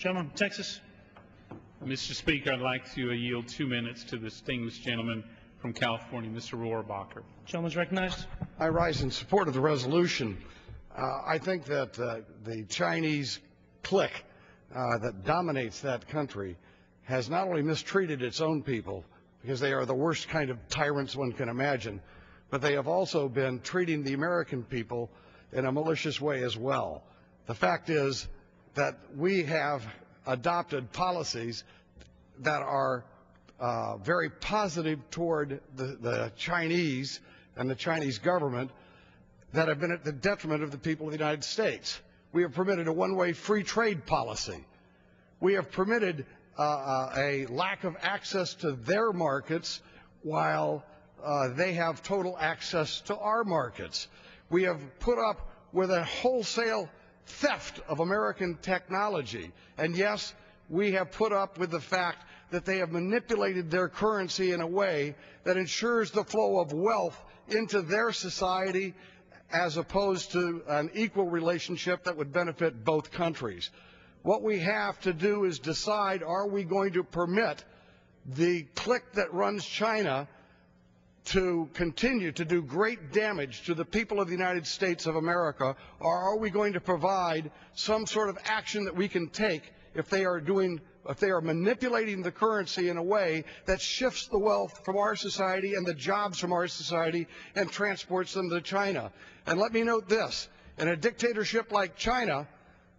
Gentleman from Texas. Mr. Speaker, I'd like to yield 2 minutes to the distinguished gentleman from California, Mr. Rohrabacher. Gentleman's recognized. I rise in support of the resolution. I think that the Chinese clique that dominates that country has not only mistreated its own people, because they are the worst kind of tyrants one can imagine, but they have also been treating the American people in a malicious way as well. The fact is that we have adopted policies that are very positive toward the Chinese and the Chinese government that have been at the detriment of the people of the United States. We have permitted a one-way free trade policy. We have permitted a lack of access to their markets while they have total access to our markets. We have put up with a wholesale theft of American technology. And yes, we have put up with the fact that they have manipulated their currency in a way that ensures the flow of wealth into their society as opposed to an equal relationship that would benefit both countries. What we have to do is decide, are we going to permit the clique that runs China to continue to do great damage to the people of the United States of America, or are we going to provide some sort of action that we can take if they are manipulating the currency in a way that shifts the wealth from our society and the jobs from our society and transports them to China? And let me note this, in a dictatorship like China,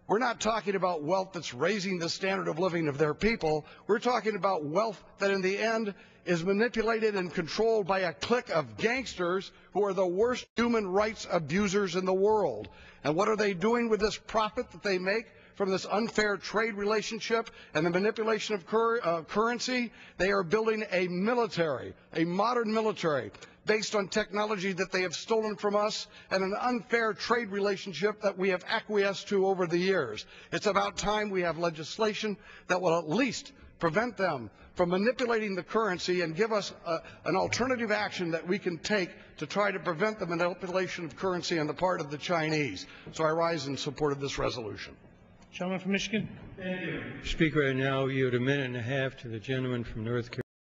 we're not talking about wealth that's raising the standard of living of their people. We're talking about wealth that in the end is manipulated and controlled by a clique of gangsters who are the worst human rights abusers in the world. And what are they doing with this profit that they make from this unfair trade relationship and the manipulation of currency? They are building a military, a modern military, based on technology that they have stolen from us and an unfair trade relationship that we have acquiesced to over the years. It's about time we have legislation that will at least prevent them from manipulating the currency and give us an alternative action that we can take to try to prevent the manipulation of currency on the part of the Chinese. So I rise in support of this resolution. Gentleman from Michigan. Speaker, I now yield a minute and a half to the gentleman from North Carolina.